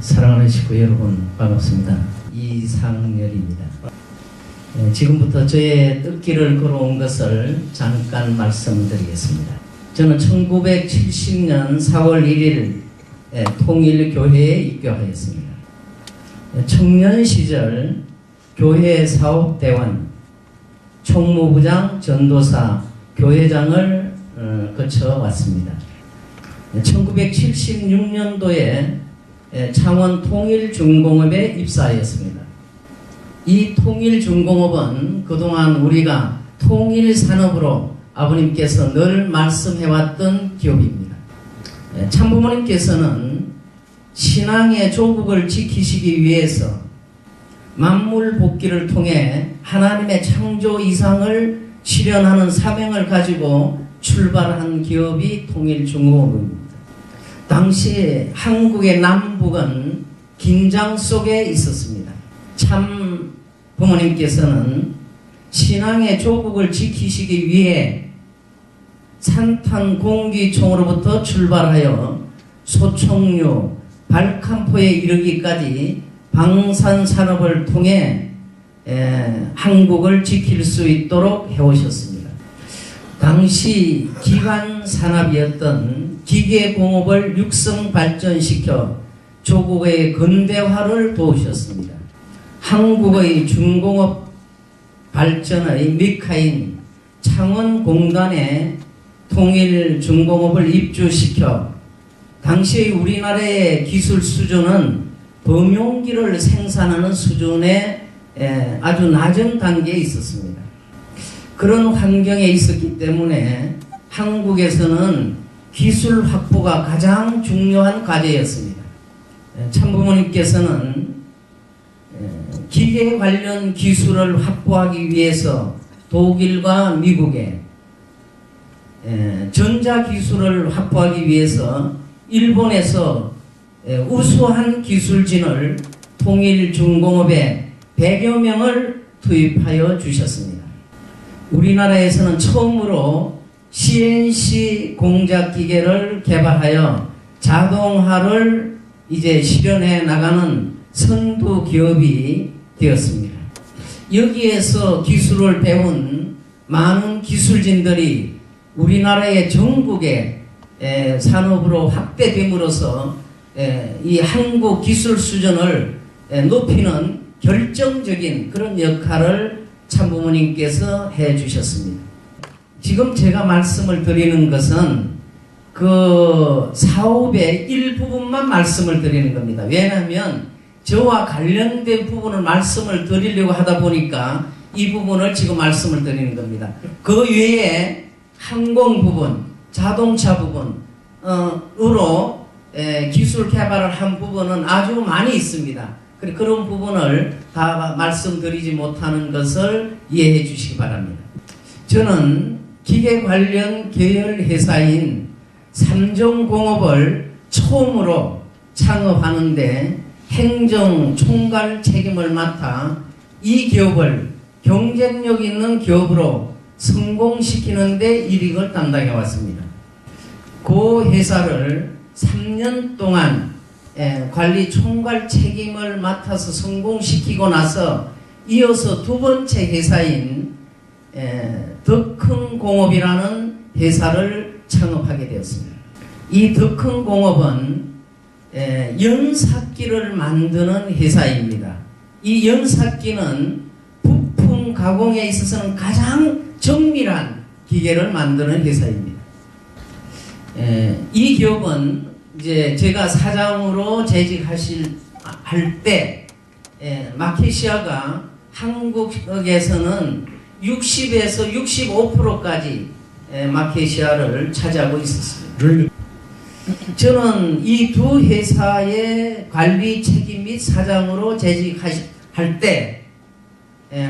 사랑하는 식구 여러분 반갑습니다. 이상열입니다. 지금부터 저의 뜻길을 걸어온 것을 잠깐 말씀드리겠습니다. 저는 1970년 4월 1일 통일교회에 입교하였습니다. 청년 시절 교회 사업대원, 총무부장, 전도사, 교회장을 거쳐왔습니다. 1976년도에 창원 통일중공업에 입사하였습니다. 이 통일중공업은 그동안 우리가 통일산업으로 아버님께서 늘 말씀해왔던 기업입니다. 참부모님께서는 신앙의 조국을 지키시기 위해서 만물복귀를 통해 하나님의 창조 이상을 실현하는 사명을 가지고 출발한 기업이 통일중공업입니다. 당시 한국의 남북은 긴장 속에 있었습니다. 참 부모님께서는 신앙의 조국을 지키시기 위해 산탄공기총으로부터 출발하여 소총류, 발칸포에 이르기까지 방산산업을 통해 한국을 지킬 수 있도록 해오셨습니다. 당시 기관산업이었던 기계공업을 육성 발전시켜 조국의 근대화를 도우셨습니다. 한국의 중공업 발전의 미카인 창원공단에 통일중공업을 입주시켜 당시 우리나라의 기술 수준은 범용기를 생산하는 수준의 아주 낮은 단계에 있었습니다. 그런 환경에 있었기 때문에 한국에서는 기술 확보가 가장 중요한 과제였습니다. 참부모님께서는 기계 관련 기술을 확보하기 위해서 독일과 미국에, 전자기술을 확보하기 위해서 일본에서 우수한 기술진을 통일중공업에 100여 명을 투입하여 주셨습니다. 우리나라에서는 처음으로 CNC 공작기계를 개발하여 자동화를 이제 실현해 나가는 선두 기업이 되었습니다. 여기에서 기술을 배운 많은 기술진들이 우리나라의 전국의 산업으로 확대됨으로써 이 한국 기술 수준을 높이는 결정적인 그런 역할을 참부모님께서 해주셨습니다. 지금 제가 말씀을 드리는 것은 그 사업의 일부분만 말씀을 드리는 겁니다. 왜냐하면 저와 관련된 부분을 말씀을 드리려고 하다 보니까 이 부분을 지금 말씀을 드리는 겁니다. 그 외에 항공 부분, 자동차 부분으로 기술 개발을 한 부분은 아주 많이 있습니다. 그런 부분을 다 말씀드리지 못하는 것을 이해해 주시기 바랍니다. 저는 기계 관련 계열 회사인 삼정공업을 처음으로 창업하는데 행정 총괄 책임을 맡아 이 기업을 경쟁력 있는 기업으로 성공시키는 데 일익을 담당해 왔습니다. 그 회사를 3년 동안 관리 총괄 책임을 맡아서 성공시키고 나서 이어서 두 번째 회사인 덕흥공업이라는 회사를 창업하게 되었습니다. 이 덕흥공업은 연삭기를 만드는 회사입니다. 이 연삭기는 부품 가공에 있어서는 가장 정밀한 기계를 만드는 회사입니다. 이 기업은 이제 제가 사장으로 재직할 때 마케시아가 한국에서는 60에서 65%까지 마케시아를 차지하고 있었습니다. 저는 이 두 회사의 관리 책임 및 사장으로 재직할 때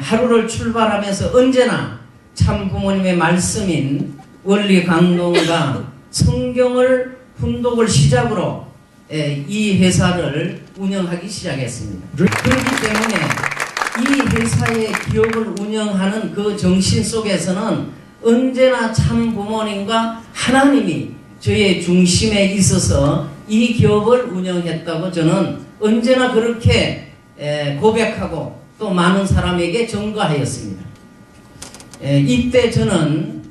하루를 출발하면서 언제나 참 부모님의 말씀인 원리 강론과 성경을 훈독을 시작으로 이 회사를 운영하기 시작했습니다. 그렇기 때문에 이 회사의 기업을 운영하는 그 정신 속에서는 언제나 참 부모님과 하나님이 저의 중심에 있어서 이 기업을 운영했다고 저는 언제나 그렇게 고백하고 또 많은 사람에게 전가하였습니다. 이때 저는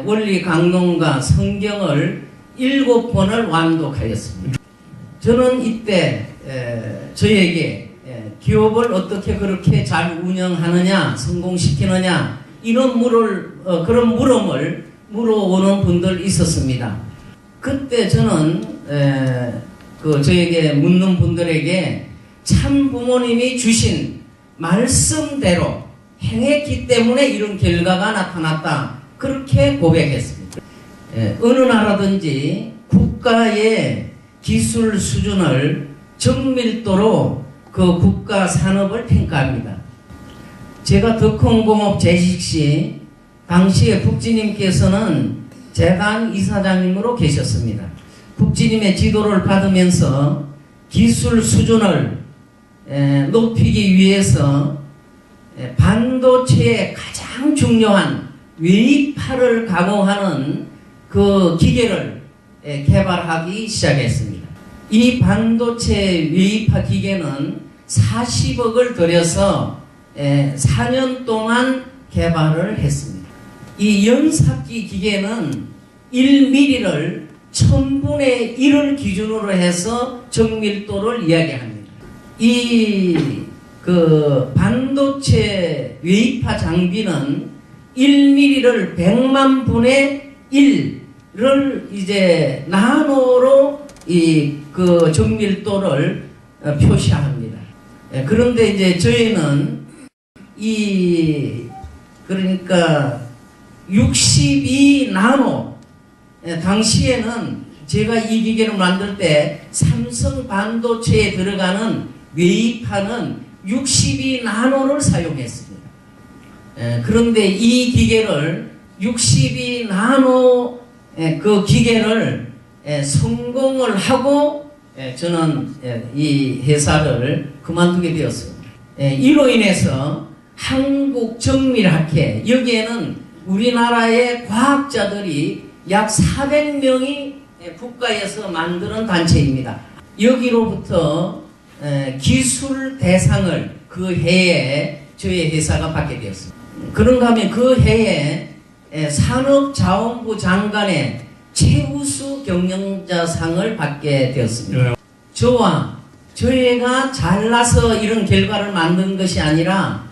원리 강론과 성경을 7번을 완독하였습니다. 저는 이때 저에게 기업을 어떻게 그렇게 잘 운영하느냐, 성공시키느냐 이런 그런 물음을 물어오는 분들 있었습니다. 그때 저는 저에게 묻는 분들에게 참 부모님이 주신 말씀대로 행했기 때문에 이런 결과가 나타났다, 그렇게 고백했습니다. 어느 나라든지 국가의 기술 수준을 정밀도로 그 국가 산업을 평가합니다. 제가 덕흥공업 재직 시 당시에 북지님께서는 재단 이사장님으로 계셨습니다. 북지님의 지도를 받으면서 기술 수준을 높이기 위해서 반도체의 가장 중요한 외입파를 가공하는 그 기계를 개발하기 시작했습니다. 이 반도체 외입파 기계는 40억을 들여서 4년 동안 개발을 했습니다. 이 연삭기 기계는 1mm를 1000분의 1을 기준으로 해서 정밀도를 이야기합니다. 이 반도체 외입파 장비는 1mm를 100만 분의 1을 이제 나노로 그 정밀도를 표시합니다. 그런데 이제 저희는 그러니까 62 나노, 당시에는 제가 이 기계를 만들 때 삼성 반도체에 들어가는 외입파는 62 나노를 사용했습니다. 그런데 이 기계를 62 나노 그 기계를 성공을 하고 저는 이 회사를 그만두게 되었습니다. 이로 인해서 한국정밀학회, 여기에는 우리나라의 과학자들이 약 400명이 국가에서 만드는 단체입니다. 여기로부터 기술 대상을 그 해에 저희 회사가 받게 되었습니다. 그런가 하면 그 해에 산업자원부 장관의 최우수 경영자상을 받게 되었습니다. 저희가 잘나서 이런 결과를 만든 것이 아니라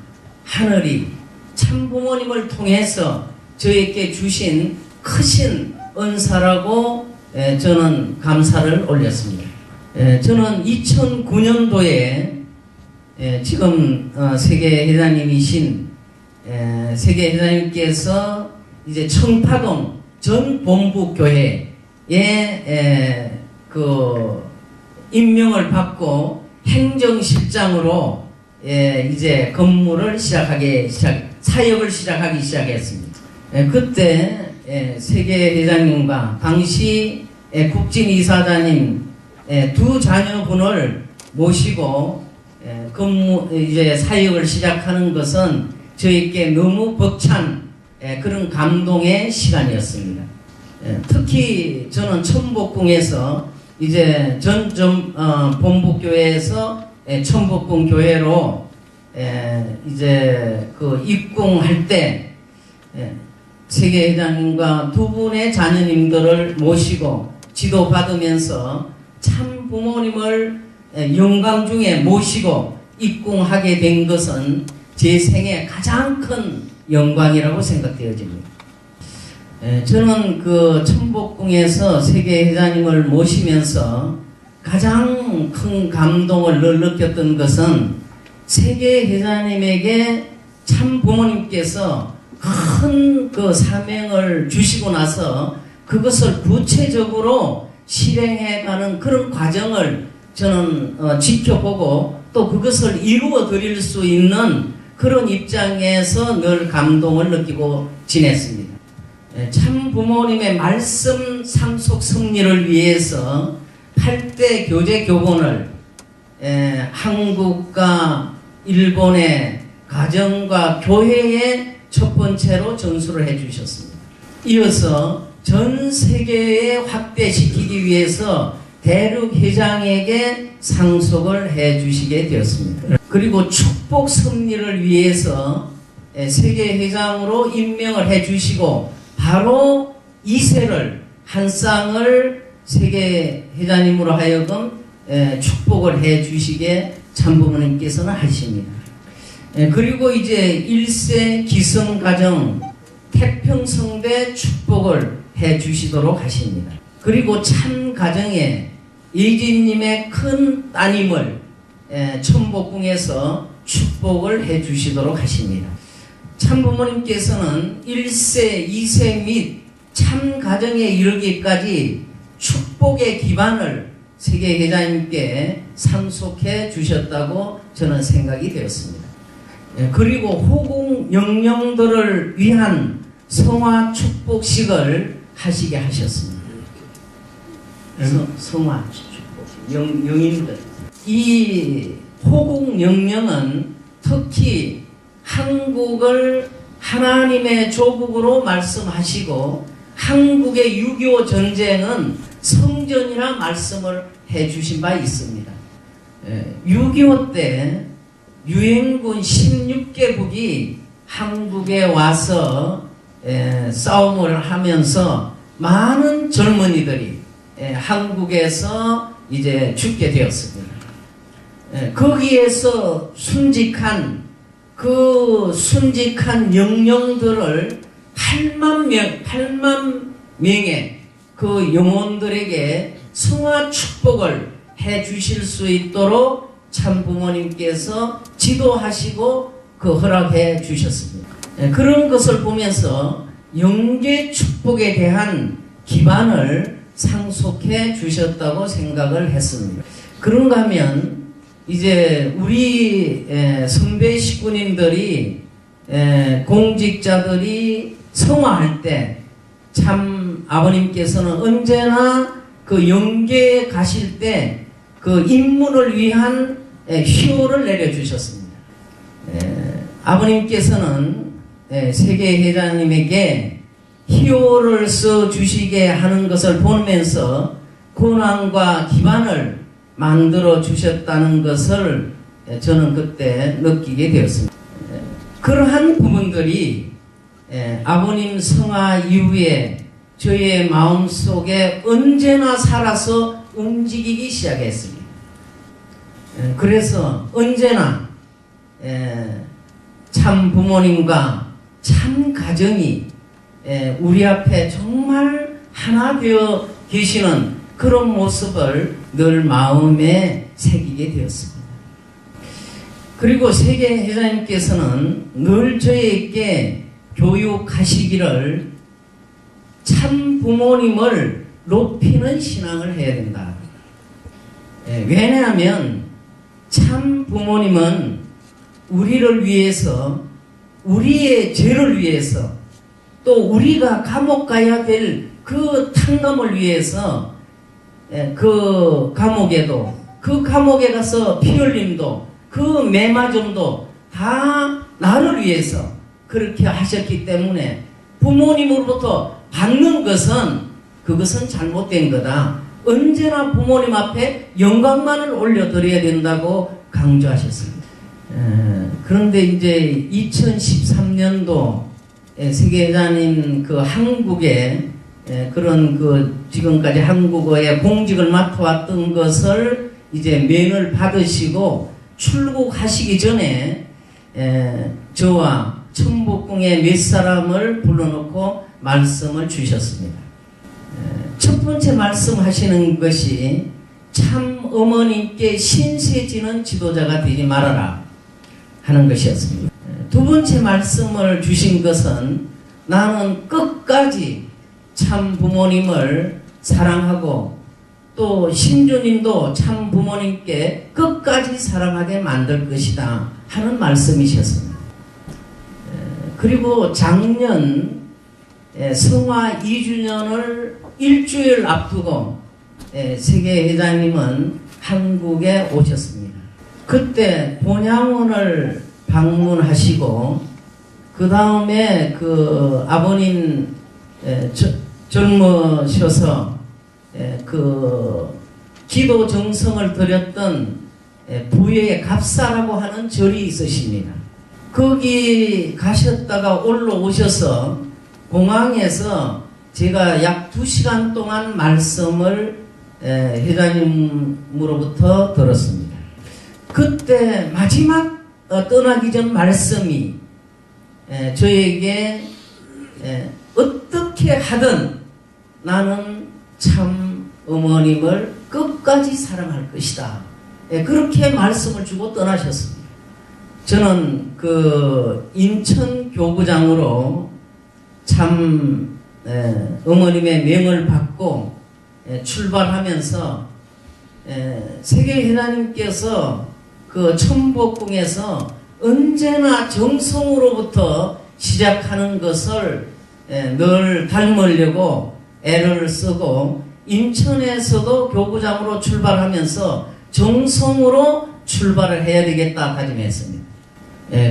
하늘이 참부모님을 통해서 저에게 주신 크신 은사라고 저는 감사를 올렸습니다. 저는 2009년도에 지금 세계회장님이신 세계회장님께서 이제 청파동 전 본부교회에 그 임명을 받고 행정실장으로 이제 근무를 사역을 시작하기 시작했습니다. 그때 세계회장님과 당시 국진 이사장님 두 자녀분을 모시고 이제 사역을 시작하는 것은 저에게 너무 벅찬 그런 감동의 시간이었습니다. 특히 저는 천복궁에서 이제 본부교회에서 천복궁교회로 이제 그 입궁할 때 세계회장님과 두 분의 자녀님들을 모시고 지도받으면서 참 부모님을 영광 중에 모시고 입궁하게 된 것은 제 생애 가장 큰 영광이라고 생각되어집니다. 저는 그 천복궁에서 세계회장님을 모시면서 가장 큰 감동을 느꼈던 것은 세계회장님에게 참 부모님께서 큰 그 사명을 주시고 나서 그것을 구체적으로 실행해가는 그런 과정을 저는 지켜보고 또 그것을 이루어 드릴 수 있는 그런 입장에서 늘 감동을 느끼고 지냈습니다. 참 부모님의 말씀 상속 승리를 위해서 8대 교제 교본을 한국과 일본의 가정과 교회에 첫 번째로 전수를 해주셨습니다. 이어서 전 세계에 확대시키기 위해서 대륙 회장에게 상속을 해 주시게 되었습니다. 그리고 축복 섭리를 위해서 세계 회장으로 임명을 해 주시고 바로 2세를 한 쌍을 세계 회장님으로 하여금 축복을 해 주시게 참부모님께서는 하십니다. 그리고 이제 1세 기성가정 태평성대 축복을 해 주시도록 하십니다. 그리고 참가정에 예진님의 큰 따님을 천복궁에서 축복을 해 주시도록 하십니다. 참부모님께서는 1세, 2세 및 참가정에 이르기까지 축복의 기반을 세계회장님께 상속해 주셨다고 저는 생각이 되었습니다. 그리고 호국 영령들을 위한 성화 축복식을 하시게 하셨습니다. 성화 축복, 영인들. 이 호국 영령은 특히 한국을 하나님의 조국으로 말씀하시고 한국의 6.25 전쟁은 성전이라 말씀을 해주신 바 있습니다. 6.25 때 유엔군 16개국이 한국에 와서 싸움을 하면서 많은 젊은이들이 한국에서 이제 죽게 되었습니다. 거기에서 순직한 영령들을 8만 명의 그 영혼들에게 성화 축복을 해 주실 수 있도록 참부모님께서 지도하시고 허락해 주셨습니다. 그런 것을 보면서 영계 축복에 대한 기반을 상속해 주셨다고 생각을 했습니다. 그런가 하면 이제 우리 선배 식구님들이 공직자들이 성화할 때 참 아버님께서는 언제나 그 영계에 가실 때 그 입문을 위한 희호를 내려주셨습니다. 아버님께서는 세계회장님에게 희호를 써주시게 하는 것을 보면서 권한과 기반을 만들어 주셨다는 것을 저는 그때 느끼게 되었습니다. 그러한 부분들이 아버님 성화 이후에 저의 마음속에 언제나 살아서 움직이기 시작했습니다. 그래서 언제나 참 부모님과 참 가정이 우리 앞에 정말 하나 되어 계시는 그런 모습을 늘 마음에 새기게 되었습니다. 그리고 세계회장님께서는 늘 저에게 교육하시기를 참 부모님을 높이는 신앙을 해야 된다. 왜냐하면 참 부모님은 우리를 위해서, 우리의 죄를 위해서, 또 우리가 감옥 가야 될 그 탕감을 위해서 그 감옥에 가서 피 흘림도 그 매맞음도 다 나를 위해서 그렇게 하셨기 때문에 부모님으로부터 받는 그것은 잘못된 거다. 언제나 부모님 앞에 영광만을 올려드려야 된다고 강조하셨습니다. 그런데 이제 2013년도 세계회장님 그 한국에 그런 지금까지 한국어의 공직을 맡아왔던 것을 이제 면을 받으시고 출국하시기 전에 저와 천복궁의 몇 사람을 불러놓고 말씀을 주셨습니다. 첫 번째 말씀하시는 것이 참 어머님께 신세지는 지도자가 되지 말아라 하는 것이었습니다. 두 번째 말씀을 주신 것은 나는 끝까지 참 부모님을 사랑하고 또 신주님도 참 부모님께 끝까지 사랑하게 만들 것이다 하는 말씀이셨습니다. 그리고 작년 성화 2주년을 일주일 앞두고 세계회장님은 한국에 오셨습니다. 그때 본향원을 방문하시고 그 다음에 그 아버님 젊으셔서 그 기도 정성을 드렸던 부여의 갑사라고 하는 절이 있으십니다. 거기 가셨다가 올라오셔서 공항에서 제가 약 2시간 동안 말씀을 회장님으로부터 들었습니다. 그때 마지막 떠나기 전 말씀이 저에게 어떻게 하든 나는 참 어머님을 끝까지 사랑할 것이다. 그렇게 말씀을 주고 떠나셨습니다. 저는 그 인천 교구장으로 참 어머님의 명을 받고 출발하면서 세계회장님께서 그 천복궁에서 언제나 정성으로부터 시작하는 것을 늘 닮으려고 애를 쓰고 인천에서도 교구장으로 출발하면서 정성으로 출발을 해야 되겠다 다짐했습니다.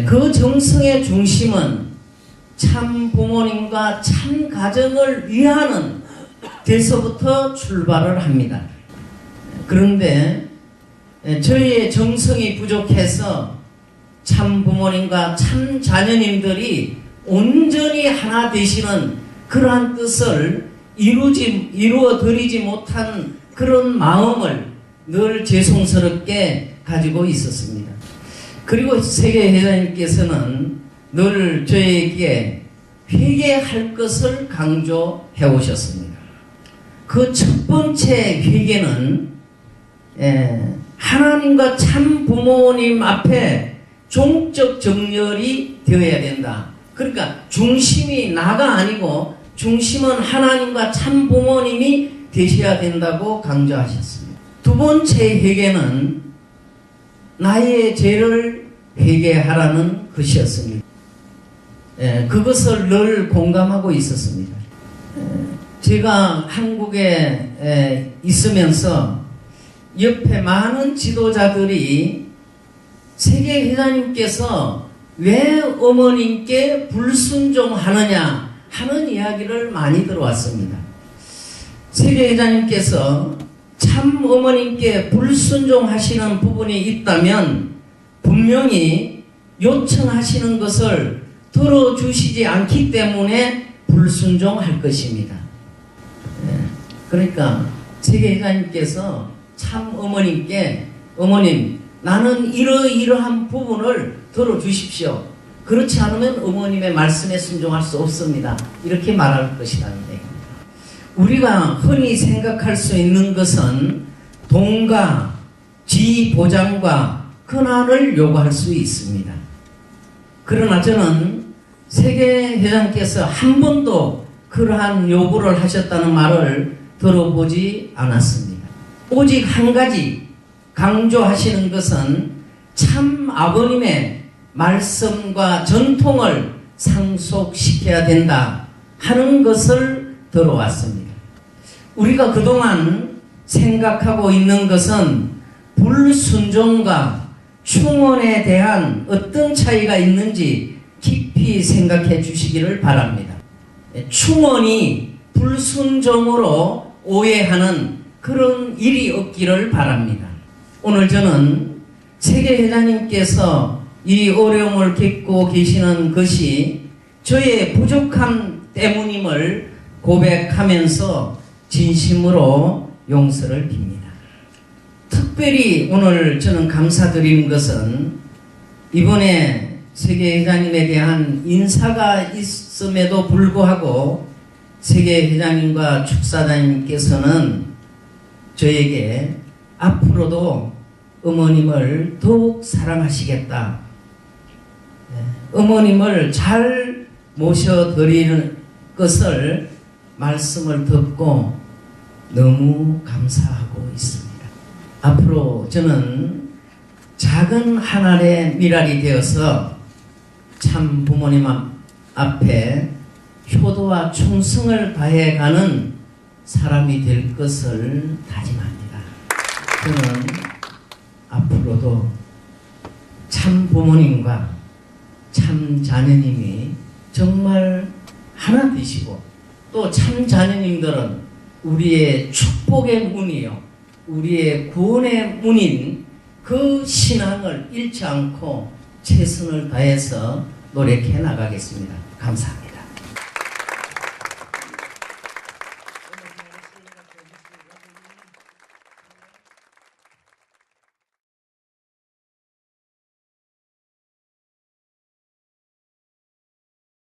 그 정성의 중심은 참 부모님과 참 가정을 위하는 데서부터 출발을 합니다. 그런데 저희의 정성이 부족해서 참 부모님과 참 자녀님들이 온전히 하나 되시는 그러한 뜻을 이루어드리지 못한 그런 마음을 늘 죄송스럽게 가지고 있었습니다. 그리고 세계회장님께서는 늘 저에게 회개할 것을 강조해 오셨습니다. 그 첫 번째 회개는 하나님과 참 부모님 앞에 종적 정렬이 되어야 된다. 그러니까 중심이 나가 아니고 중심은 하나님과 참 부모님이 되셔야 된다고 강조하셨습니다. 두 번째 회개는 나의 죄를 회개하라는 것이었습니다. 그것을 늘 공감하고 있었습니다. 제가 한국에 있으면서 옆에 많은 지도자들이 세계회장님께서 왜 어머님께 불순종하느냐 하는 이야기를 많이 들어왔습니다. 세계회장님께서 참 어머님께 불순종하시는 부분이 있다면 분명히 요청하시는 것을 들어주시지 않기 때문에 불순종할 것입니다. 그러니까 세계회장님께서 참 어머님께 어머님 나는 이러이러한 부분을 들어주십시오. 그렇지 않으면 어머님의 말씀에 순종할 수 없습니다. 이렇게 말할 것이라는 얘기입니다. 우리가 흔히 생각할 수 있는 것은 돈과 지위 보장과 권한을 요구할 수 있습니다. 그러나 저는 세계회장께서 한 번도 그러한 요구를 하셨다는 말을 들어보지 않았습니다. 오직 한 가지 강조하시는 것은 참 아버님의 말씀과 전통을 상속시켜야 된다 하는 것을 들어왔습니다. 우리가 그동안 생각하고 있는 것은 불순종과 충원에 대한 어떤 차이가 있는지 깊이 생각해 주시기를 바랍니다. 충원이 불순종으로 오해하는 그런 일이 없기를 바랍니다. 오늘 저는 세계회장님께서 이 어려움을 겪고 계시는 것이 저의 부족함 때문임을 고백하면서 진심으로 용서를 빕니다. 특별히 오늘 저는 감사드리는 것은 이번에 세계회장님에 대한 인사가 있음에도 불구하고 세계회장님과 축사단님께서는 저에게 앞으로도 어머님을 더욱 사랑하시겠다. 어머님을 잘 모셔드리는 것을 말씀을 듣고 너무 감사하고 있습니다. 앞으로 저는 작은 한 알의 미랄이 되어서 참 부모님 앞에 효도와 충성을 다해가는 사람이 될 것을 다짐합니다. 저는 앞으로도 참 부모님과 참 자녀님이 정말 하나 되시고 또 참 자녀님들은 우리의 축복의 문이요 우리의 구원의 문인 그 신앙을 잃지 않고 최선을 다해서 노력해 나가겠습니다. 감사합니다.